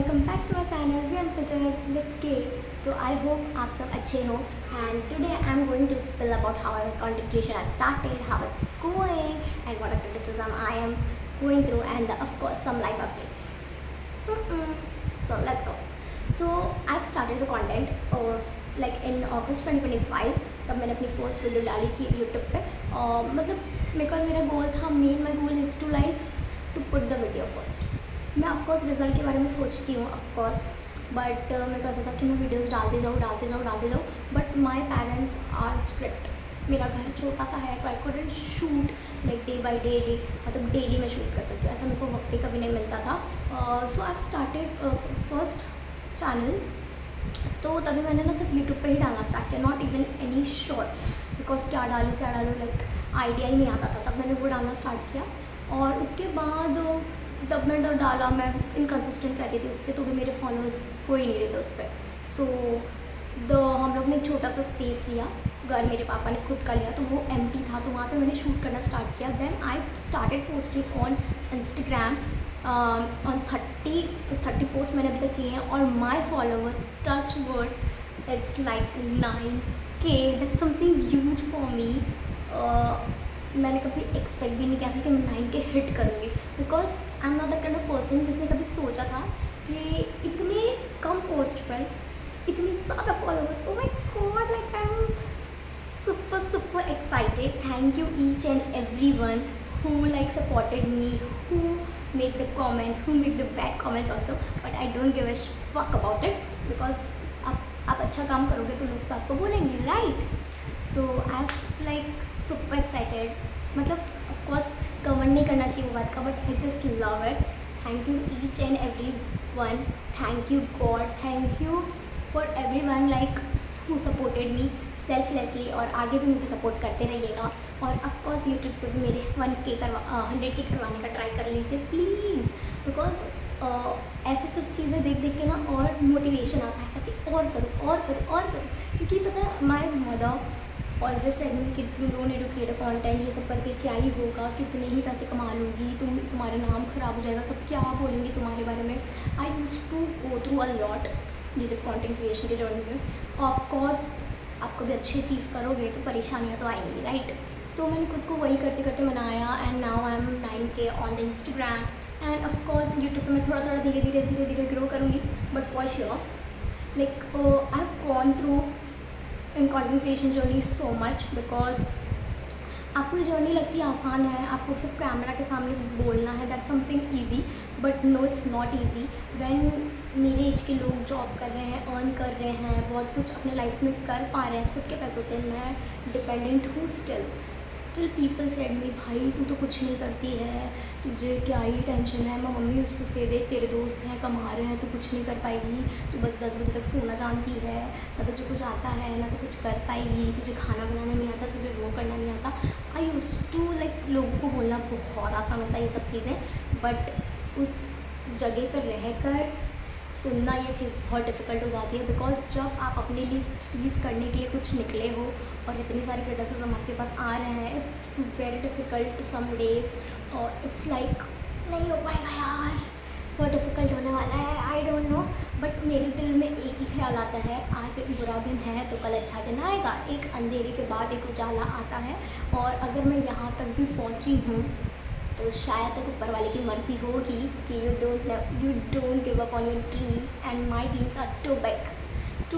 Welcome back to my channel we unfiltered with K. So I hope आप सब अच्छे हो and today I am going to spill about how our content creation has started, how it's going and what a criticism I am going through and of course some life updates. So let's go. So I've started the content like in August 2025. तब मैंने अपनी first video डाली थी YouTube पे। मतलब मेरा goal था, my goal is to to put the video first. मैं ऑफकोर्स रिज़ल्ट के बारे में सोचती हूँ ऑफकोर्स, बट मेरे को ऐसा था कि मैं वीडियोज़ डालते जाऊँ but my parents are strict. मेरा घर छोटा सा है तो I couldn't shoot like day by day मतलब डेली मैं शूट कर सकती हूँ, ऐसा मेरे को वक्त ही कभी नहीं मिलता था। सो आई स्टार्टेड फर्स्ट चैनल। तो तभी मैंने ना सिर्फ यूट्यूब पे ही डालना स्टार्ट किया, not even any shorts, because क्या डालूँ लाइक आइडिया ही नहीं आता था। तब मैंने वो डालना स्टार्ट किया और उसके बाद तब मैंने डाला, मैं इनकन्सिस्टेंट रहती थी उस पर, तो भी मेरे फॉलोअर्स हो ही नहीं रहे थे उस पर। सो हम लोग ने एक छोटा सा स्पेस लिया, घर मेरे पापा ने खुद का लिया, तो वो एम्प्टी था, तो वहाँ पे मैंने शूट करना स्टार्ट किया। Then I started posting on Instagram on 30 post मैंने अभी तक किए हैं और my follower touch word it's like 9K। That's something huge for me. मैंने कभी एक्सपेक्ट भी नहीं किया था कि मैं 9K हिट करूँगी, because I am not that kind of person जिसने कभी सोचा था कि इतने कम पोस्ट पर इतनी ज़्यादा followers. Oh my God, like I am super excited. Thank you each and every one who like supported me, who make the comment, who make the bad comments also, but I don't give a fuck about it because आप अच्छा काम करोगे तो लोग तो आपको बोलेंगे, right? So I am like super excited. मतलब ऑफकोर्स कमेंट नहीं करना चाहिए वो बात का, but I just love it. Thank you each and every one, thank you God, thank you for every one like who supported me selflessly, और आगे भी मुझे सपोर्ट करते रहिएगा। और ऑफकोर्स यूट्यूब पे भी मेरे 100K करवाने का ट्राई कर लीजिए प्लीज़, बिकॉज ऐसे सब चीज़ें देख के ना और मोटिवेशन आता है कि और करूँ, क्योंकि पता है my mother always said me कि you don't need to create a content, ये सब करके क्या ही होगा, कितने ही पैसे कमा लूँगी, तुम्हारा नाम ख़राब हो जाएगा, सब क्या बोलेंगे तुम्हारे बारे में। I use to go through a lot ये जब कंटेंट क्रिएशन के जर्नी में। ऑफकोर्स आपको भी अच्छी चीज़ करोगे तो परेशानियाँ तो आएंगी, राइट? तो मैंने खुद को वही करते बनाया and now I am 9K on the Instagram and of course YouTube पे मैं थोड़ा धीरे ग्रो करूँगी, but for sure like I have gone through in content creation journey so much, because आपको जर्नी लगती है आसान है, आपको सिर्फ कैमरा के सामने बोलना है, that something easy, but no it's not easy. When मेरे एज के लोग जॉब कर रहे हैं, अर्न कर रहे हैं, बहुत कुछ अपने लाइफ में कर पा रहे हैं खुद के पैसों से, मैं डिपेंडेंट हूँ स्टिल पीपल सेड मी, भाई तू तो कुछ नहीं करती है, तुझे क्या ही टेंशन है। मैं मम्मी उसको से देख तेरे दोस्त हैं कमा रहे हैं, तू कुछ नहीं कर पाएगी, तू बस 10 बजे तक सोना जानती है, ना तुझे कुछ आता है ना तो कुछ कर पाएगी, तुझे खाना बनाना नहीं आता, तुझे वो करना नहीं आता। आई यूज़ टू लाइक लोगों को बोलना बहुत आसान होता है ये सब चीज़ें, बट उस जगह पर रहकर सुनना ये चीज़ बहुत डिफ़िकल्ट हो जाती है, बिकॉज जब आप अपने लिए चीज़ करने के लिए कुछ निकले हो और इतनी सारी क्रिटिसिज्म आपके पास आ रहे हैं, it's very difficult some days, और इट्स लाइक नहीं हो पाएगा यार, बहुत डिफ़िकल्ट होने वाला है, आई डोंट नो। बट मेरे दिल में एक ही ख्याल आता है, आज एक बुरा दिन है तो कल अच्छा दिन आएगा, एक अंधेरे के बाद एक उजाला आता है, और अगर मैं यहाँ तक भी पहुँची हूँ तो शायद तक ऊपर वाले की मर्ज़ी होगी कि you don't give up on your dreams and my dreams are too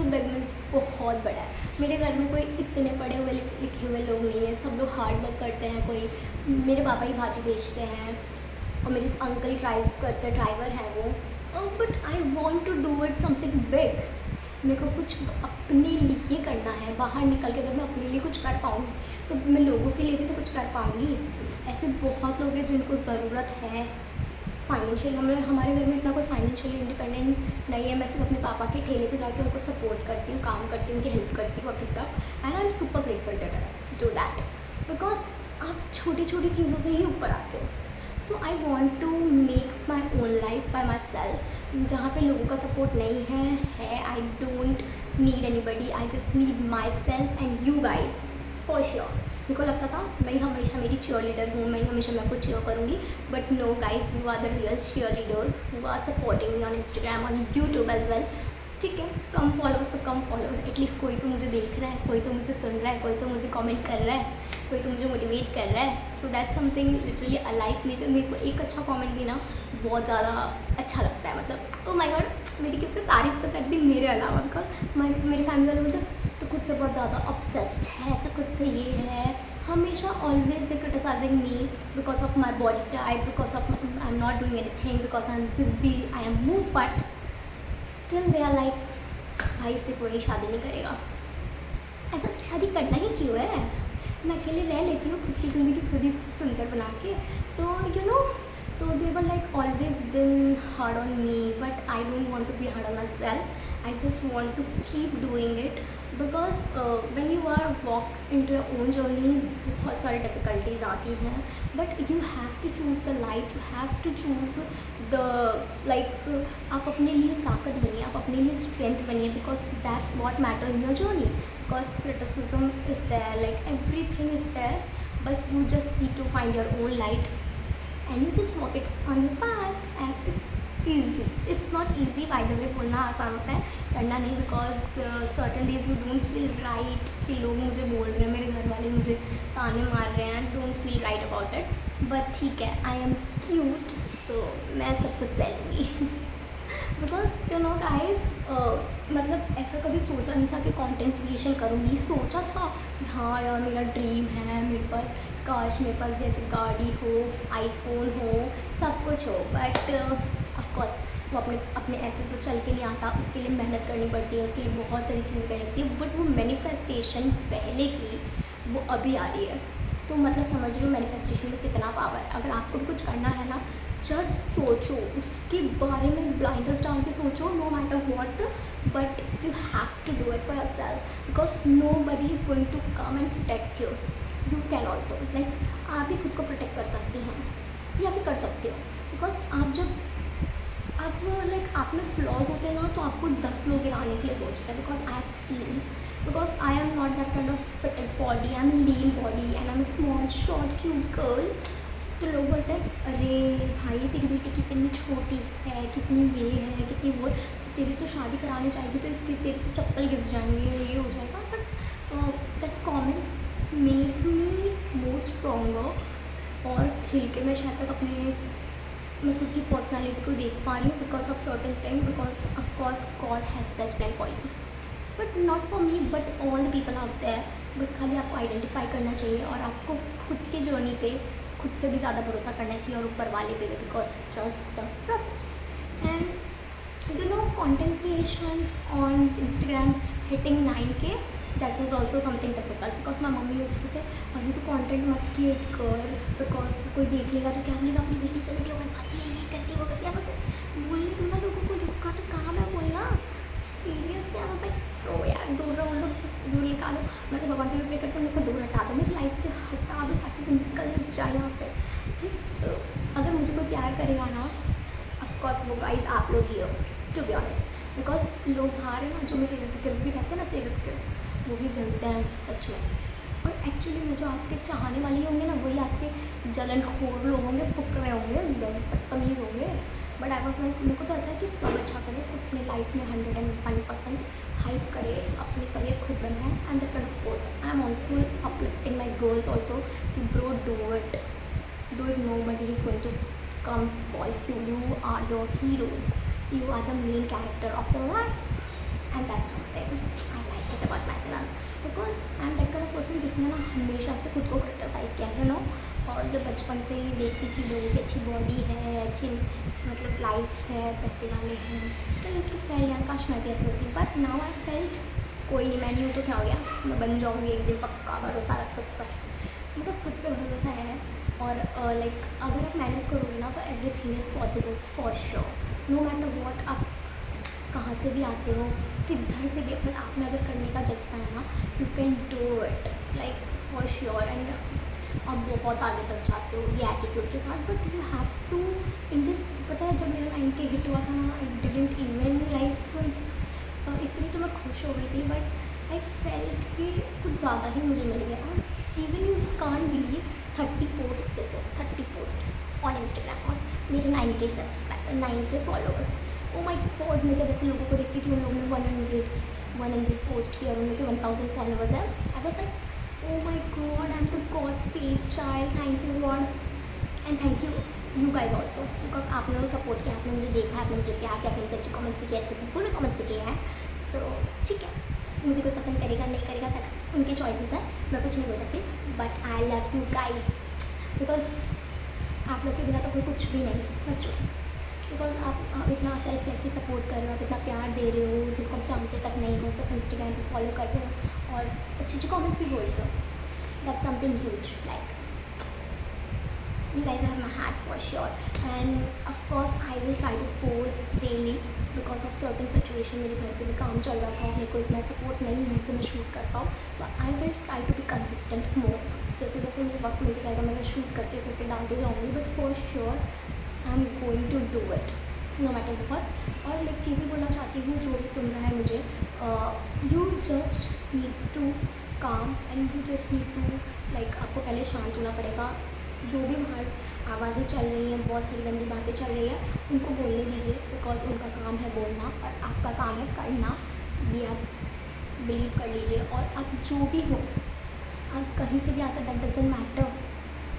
big means बहुत बड़ा है। मेरे घर में कोई इतने पढ़े हुए लिखे हुए लोग नहीं है, सब लोग हार्ड वर्क करते हैं। कोई मेरे पापा ही भाजी बेचते हैं और मेरे अंकल ड्राइव करते, ड्राइवर है वो, but I want to do it something big. मेरे को कुछ अपने लिए करना है, बाहर निकल के अगर मैं अपने लिए कुछ कर पाऊँगी तो मैं लोगों के लिए भी तो कुछ कर पाऊँगी। ऐसे बहुत लोग हैं जिनको ज़रूरत है फाइनेंशियल, हमारे घर में इतना कोई फाइनेंशियली इंडिपेंडेंट नहीं है। मैं सिर्फ अपने पापा के ठेले पे जाकर उनको सपोर्ट करती हूँ, काम करती हूँ, उनकी हेल्प करती हूँ अभी तक, and I am super grateful to that, because आप छोटी छोटी चीज़ों से ही ऊपर आते हो। So I want to make my own life by myself, जहाँ पे लोगों का सपोर्ट नहीं है I don't need anybody, I just need myself and you guys for sure. मेरे को लगता था मैं हमेशा मेरी चीयर लीडर हूँ, मैं हमेशा मैं आपको चीयर करूँगी, but no guys, you are the real cheerleaders who are supporting me on Instagram, on YouTube as well. ठीक है, कम फॉलोअर्स तो कम फॉलोअर्स, एटलीस्ट कोई तो मुझे देख रहा है, कोई तो मुझे सुन रहा है, कोई तो मुझे कमेंट कर रहा है, कोई तो मुझे मोटिवेट कर रहा है। So that something literally alive. मेरे को एक अच्छा कमेंट भी ना बहुत ज़्यादा अच्छा लगता है। मतलब ओ माय गॉड, मेरी किसने तारीफ़ तो कर दी मेरे अलावा, बिकॉज मेरे फैमिली वाले बोलते तो खुद से बहुत ज़्यादा ऑब्सेस्ड है, तो खुद से ये है, हमेशा always they criticising me because of my body type, because of I am not doing anything, because I am जिद्दी, आई एम मूव फट। स्टिल दे आर लाइक भाई से कोई शादी नहीं करेगा। ऐसा शादी करना ही क्यों है, मैं अकेले रह लेती हूँ खुद की ज़िंदगी खुद ही सुंदर बना के। तो यू नो, तो they were like always been hard on me, but I don't want to be hard on myself. I just want to keep doing it because when you are walk into your own journey बहुत सारी difficulties आती हैं, but you have to choose the light, you have to choose the like, आप अपने लिए ताकत बनिए, आप अपने लिए स्ट्रेंथ बनिए, because that's what matter in your journey. Because criticism is there, like everything is there, but you just need to find your own light and you just walk it on your path and it's easy. It's not easy by the way, बोलना आसान होता है, करना नहीं, because certain days you don't feel right कि लोग मुझे बोल रहे हैं, मेरे घर वाले मुझे ताने मार रहे हैं, don't feel right about it, but ठीक है, I am cute, so मैं सब कुछ सह लूँगी। बिकॉज यू नो गाइज, मतलब ऐसा कभी सोचा नहीं था कि कंटेंट क्रिएशन करूँगी। सोचा था कि हाँ यार मेरा ड्रीम है, मेरे पास काश मेरे पास जैसे गाड़ी हो, आईफोन हो, सब कुछ हो, बट ऑफकोर्स वो अपने अपने ऐसे तो चल के नहीं आता, उसके लिए मेहनत करनी पड़ती है, उसके लिए बहुत सारी चीज़ें करनी पड़ती है, बट वो मैनिफेस्टेशन पहले की वो अभी आ रही है। तो मतलब समझ रही हो मैनिफेस्टेशन में कितना पावर है। अगर आपको भी कुछ करना है ना, जस्ट सोचो, उसके बारे में ब्लाइंडर्स डाल के सोचो, no matter what, but you have to do it for yourself, because nobody is going to come and protect you. You can also, like आप ही खुद को प्रोटेक्ट कर सकती हैं या फिर कर सकते हो, बिकॉज आप जब आप लाइक आप में फ्लॉज होते हैं ना, तो आपको 10 लोग गिराने के लिए सोचते हैं, because I have seen, because I am not that kind of fitted body, I am lean body and I M small short cute girl. तो लोग बोलते हैं अरे भाई तेरी बेटी कितनी छोटी है, कितनी ये है, कितनी वो, तेरी तो शादी कराने जाएगी तो इसकी तेरी तो चप्पल घिस जाएंगे, ये हो जाएगा। But that comments made me more stronger, और खिल के मैं शायद तक मैं खुद की पर्सनैलिटी को देख पा रही हूँ, because of certain thing, because of course God has best plan for you, but not for me, but all the people out there. बस खाली आपको आइडेंटिफाई करना चाहिए और आपको खुद की जर्नी पे खुद से भी ज़्यादा भरोसा करना चाहिए और ऊपर वाले पे भी, because trust the process. And you know, content creation on Instagram hitting 9K, that was also something difficult, because my mummy used to say अभी तो कंटेंट मत क्रिएट कर, बिकॉज कोई देख लेगा तो क्या बोलेगा, अपनी बेटी से वीडियो बनवाती है, ये करती है, वो करती है। बस बोलने दो ना लोगों को, लोग का तो काम है बोलना। Seriously I was like pro यार, दूर रहो, उन लोग से दूर निकालो। मैं तो भगवान से भी प्रे करती हूँ, उनको दूर हटा दो, मेरी लाइफ से हटा दो, ताकि तुम निकल जाए यहाँ से। जस्ट अगर मुझे कोई प्यार करेगा ना, ऑफकोर्स वो गाइज आप लोग ही हो, टू बी ऑनेस्ट, बिकॉज लोग बाहर हैं ना जो मेरे इर्द गिर्द भी रहते हैं ना, से इर्द गिर्द, वो भी जलते हैं सच में। और एक्चुअली में जो आपके चाहने वाले होंगे ना, वही आपके जलनखोर लोग होंगे, फुकरे होंगे, बदतमीज़ होंगे। बट आई वॉज लाइक, मेरे को तो ऐसा है कि सब अच्छा करे, सब अपने लाइफ में 101% हाइप करे, अपने करियर खुद बनाए, and that kind of course I am also uplifting my girls also कि bro do it, nobody is going to come for you are your hero, you are the main character of your life, and that's something I like it about myself, because I am that kind of person जिसने ना हमेशा से खुद को criticise किया है, no, और जो बचपन से ही देखती थी लोगों की अच्छी बॉडी है, अच्छी मतलब लाइफ है, पैसे वाले हैं, तो इसको फेल यार काश मैं भी ऐसे होती, बट नाउ आई फेल्ट कोई नहीं, मैं नहीं हूँ तो क्या हो गया, मैं बन जाऊँगी एक दिन पक्का, भरोसा रख खुद पर, मतलब खुद पे भरोसा है। और लाइक अगर आप मेहनत करोगे ना, तो everything is possible for sure, no matter what, आप कहाँ से भी आते हो, किधर से भी, अपने आप में अगर करने का जज्बा है ना, you can do it like for sure, and आप बहुत आगे तक जाते हो ये एटीट्यूड के साथ। But you have to in this, पता है जब मेरा 9K हिट हुआ था ना, आई डिडंट इवन लाइक, इतनी तो मैं खुश हो गई थी, बट आई फेल्ट कि कुछ ज़्यादा ही मुझे मिल गया, even you can't believe 30 post this है, 30 पोस्ट ऑन इंस्टाग्राम और मेरे 9K subscriber, 9K followers. Oh my god, मैं जब ऐसे लोगों को देखती थी, उन लोगों ने 100 पोस्ट किया और उनके 1000 फॉलोअर्स है। I was like oh my God, I am the gods fake child, thank you God and thank you guys also, because आपने मुझे सपोर्ट किया, आपने मुझे देखा, आपने मुझे प्यार किया, आपने मुझे अच्छे कमेंट्स भी किए, अच्छे बुरे कमेंट्स भी किए हैं। सो ठीक है, मुझे कोई पसंद करेगा नहीं करेगा तक उनकी चॉइसेस है, मैं कुछ नहीं बोल सकती, but I love you guys, because आप लोग के बिना तो कोई कुछ भी नहीं है सच में। बिकॉज आप इतना सेल्फलेसली सपोर्ट कर रहे हो, आप इतना प्यार दे रहे हो जिसको आप जानते तक नहीं हो, सिर्फ इंस्टाग्राम पे फॉलो कर रहे हो और अच्छे अच्छे कमेंट्स भी बोल रहे हो। That's something huge, like you guys have my heart for sure, and of course I will try to post daily because of certain situation। मेरे घर पे भी काम चल रहा था, मेरे को इतना सपोर्ट नहीं है कि मैं शूट कर पाऊँ, but I will try to be consistent more। जैसे जैसे मुझे वक्त मिलता जाएगा मैं शूट करके डालते जाऊँगी, but for sure I am going to do it no matter what. और एक चीज़ भी बोलना चाहती हूँ, जो भी सुन रहा है मुझे, you just need to calm and you just need to like, आपको पहले शांत होना पड़ेगा। जो भी बाहर आवाज़ें चल रही हैं, बहुत सारी गंदी बातें चल रही हैं, उनको बोलने दीजिए, बिकॉज उनका काम है बोलना और आपका काम है करना। ये आप बिलीव कर लीजिए। और आप जो भी हो, आप कहीं से भी आते, दैट डजंट मैटर।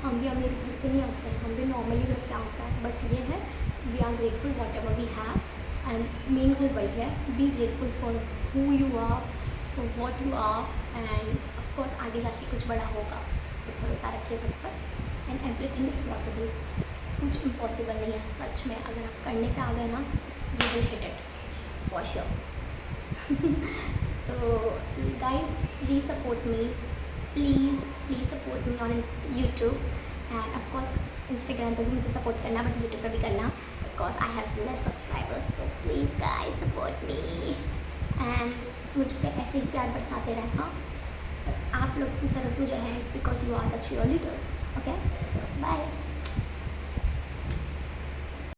हम भी अमीर घर से नहीं आते हैं, हम भी नॉर्मली घर से आते हैं, बट ये है we are grateful whatever we have. And main goal वही है, be grateful for who you are, for what you are, and of course आगे जाके कुछ बड़ा होगा, तो भरोसा रखिए खुद पर। एंड एवरीथिंग इज़ पॉसिबल, कुछ इम्पॉसिबल नहीं है सच में। अगर आप करने पे आ गए ना, you will hit it for sure. So guys please support me, please support me on YouTube and of course Instagram पे भी मुझे सपोर्ट करना, बट यूट्यूब पे भी करना, because I have less subscribers. So please guys support me and मुझ पर ऐसे ही प्यार बरसाते रहना। आप लोग की ज़रूरत मुझे है, because you are the cheerleaders, okay.